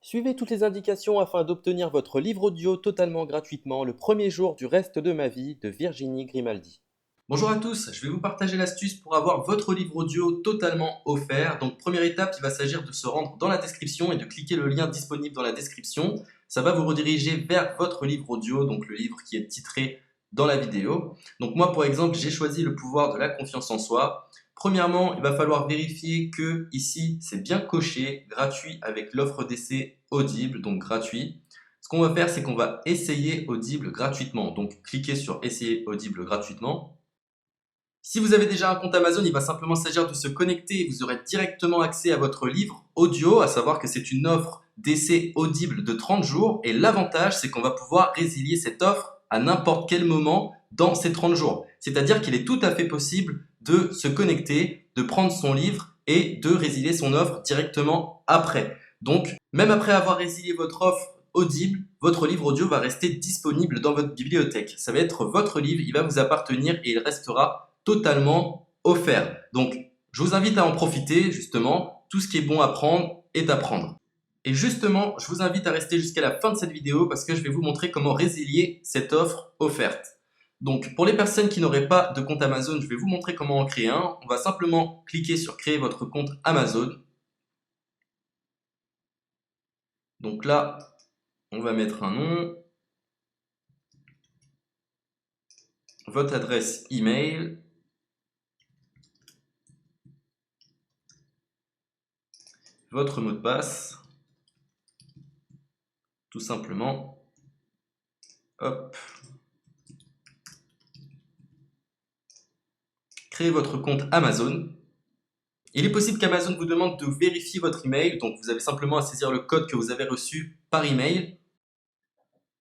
Suivez toutes les indications afin d'obtenir votre livre audio totalement gratuitement le premier jour du reste de ma vie de Virginie Grimaldi. Bonjour à tous, je vais vous partager l'astuce pour avoir votre livre audio totalement offert. Donc première étape, il va s'agir de se rendre dans la description et de cliquer le lien disponible dans la description. Ça va vous rediriger vers votre livre audio, donc le livre qui est titré dans la vidéo. Donc moi par exemple, j'ai choisi le pouvoir de la confiance en soi. Premièrement, il va falloir vérifier que ici c'est bien coché, gratuit avec l'offre d'essai Audible, donc gratuit. Ce qu'on va faire, c'est qu'on va essayer Audible gratuitement. Donc cliquez sur essayer Audible gratuitement. Si vous avez déjà un compte Amazon, il va simplement s'agir de se connecter et vous aurez directement accès à votre livre audio, à savoir que c'est une offre d'essai Audible de 30 jours et l'avantage c'est qu'on va pouvoir résilier cette offre à n'importe quel moment dans ces 30 jours. C'est-à-dire qu'il est tout à fait possible de se connecter, de prendre son livre et de résilier son offre directement après. Donc, même après avoir résilié votre offre Audible, votre livre audio va rester disponible dans votre bibliothèque. Ça va être votre livre, il va vous appartenir et il restera totalement offert. Donc, je vous invite à en profiter, justement. Tout ce qui est bon à prendre est à prendre. Et justement, je vous invite à rester jusqu'à la fin de cette vidéo parce que je vais vous montrer comment résilier cette offre offerte. Donc, pour les personnes qui n'auraient pas de compte Amazon, je vais vous montrer comment en créer un. On va simplement cliquer sur créer votre compte Amazon. Donc là, on va mettre un nom, votre adresse email, votre mot de passe, tout simplement. Hop. Créez votre compte Amazon. Il est possible qu'Amazon vous demande de vérifier votre email, donc vous avez simplement à saisir le code que vous avez reçu par email.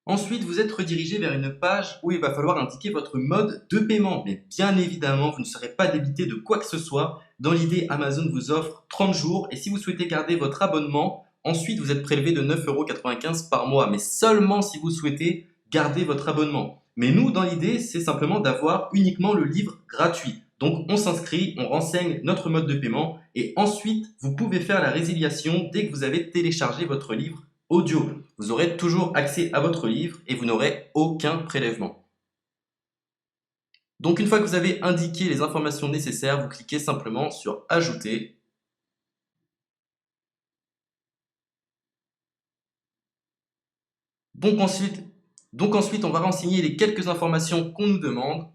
Ensuite, vous êtes redirigé vers une page où il va falloir indiquer votre mode de paiement. Mais bien évidemment, vous ne serez pas débité de quoi que ce soit. Dans l'idée, Amazon vous offre 30 jours et si vous souhaitez garder votre abonnement, ensuite vous êtes prélevé de 9,95 € par mois, mais seulement si vous souhaitez garder votre abonnement. Mais nous, dans l'idée, c'est simplement d'avoir uniquement le livre gratuit. Donc on s'inscrit, on renseigne notre mode de paiement et ensuite vous pouvez faire la résiliation dès que vous avez téléchargé votre livre audio. Vous aurez toujours accès à votre livre et vous n'aurez aucun prélèvement. Donc une fois que vous avez indiqué les informations nécessaires, vous cliquez simplement sur Ajouter. Donc ensuite, on va renseigner les quelques informations qu'on nous demande.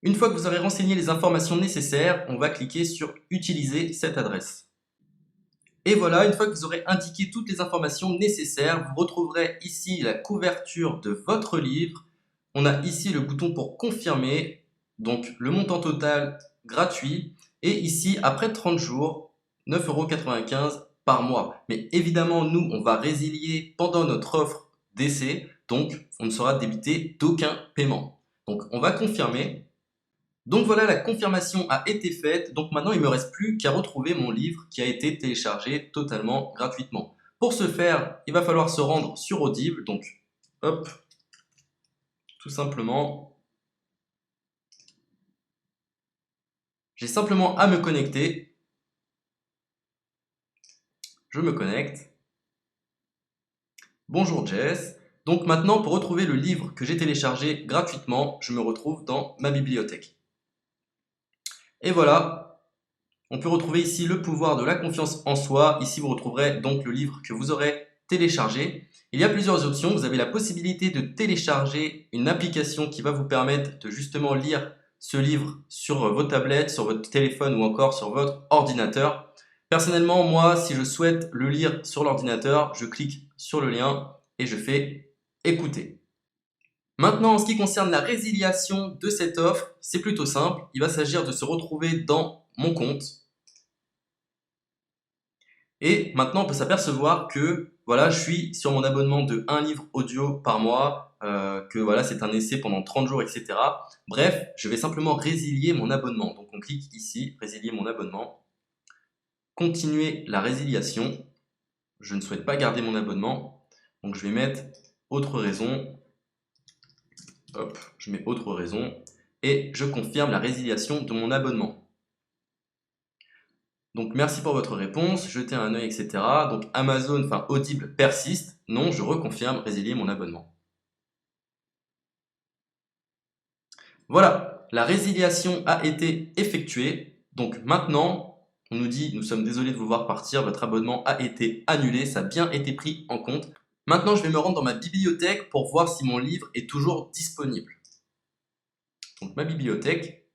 Une fois que vous aurez renseigné les informations nécessaires, on va cliquer sur Utiliser cette adresse. Et voilà, une fois que vous aurez indiqué toutes les informations nécessaires, vous retrouverez ici la couverture de votre livre. On a ici le bouton pour confirmer, donc le montant total gratuit. Et ici, après 30 jours, 9,95 € par mois. Mais évidemment, nous, on va résilier pendant notre offre d'essai, donc on ne sera débité d'aucun paiement. Donc on va confirmer. Donc voilà, la confirmation a été faite. Donc maintenant, il ne me reste plus qu'à retrouver mon livre qui a été téléchargé totalement gratuitement. Pour ce faire, il va falloir se rendre sur Audible. Donc, hop, tout simplement. J'ai simplement à me connecter. Je me connecte. Bonjour Jess. Donc maintenant, pour retrouver le livre que j'ai téléchargé gratuitement, je me retrouve dans ma bibliothèque. Et voilà, on peut retrouver ici le pouvoir de la confiance en soi. Ici, vous retrouverez donc le livre que vous aurez téléchargé. Il y a plusieurs options. Vous avez la possibilité de télécharger une application qui va vous permettre de justement lire ce livre sur vos tablettes, sur votre téléphone ou encore sur votre ordinateur. Personnellement, moi, si je souhaite le lire sur l'ordinateur, je clique sur le lien et je fais écouter. Maintenant, en ce qui concerne la résiliation de cette offre, c'est plutôt simple. Il va s'agir de se retrouver dans mon compte. Et maintenant, on peut s'apercevoir que voilà, je suis sur mon abonnement de 1 livre audio par mois. que voilà, c'est un essai pendant 30 jours, etc. Bref, je vais simplement résilier mon abonnement. Donc on clique ici, résilier mon abonnement, continuer la résiliation. Je ne souhaite pas garder mon abonnement, donc je vais mettre autre raison. Hop, je mets autre raison et je confirme la résiliation de mon abonnement. Donc merci pour votre réponse, jetez un œil, etc. Donc Amazon, enfin Audible persiste. Non, je reconfirme, résilier mon abonnement. Voilà, la résiliation a été effectuée. Donc maintenant, on nous dit, nous sommes désolés de vous voir partir, votre abonnement a été annulé, ça a bien été pris en compte. Maintenant, je vais me rendre dans ma bibliothèque pour voir si mon livre est toujours disponible. Donc ma bibliothèque.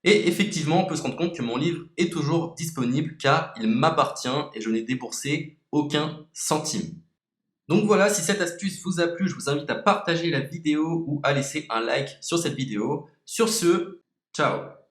Et effectivement, on peut se rendre compte que mon livre est toujours disponible car il m'appartient et je n'ai déboursé aucun centime. Donc voilà, si cette astuce vous a plu, je vous invite à partager la vidéo ou à laisser un like sur cette vidéo. Sur ce, ciao!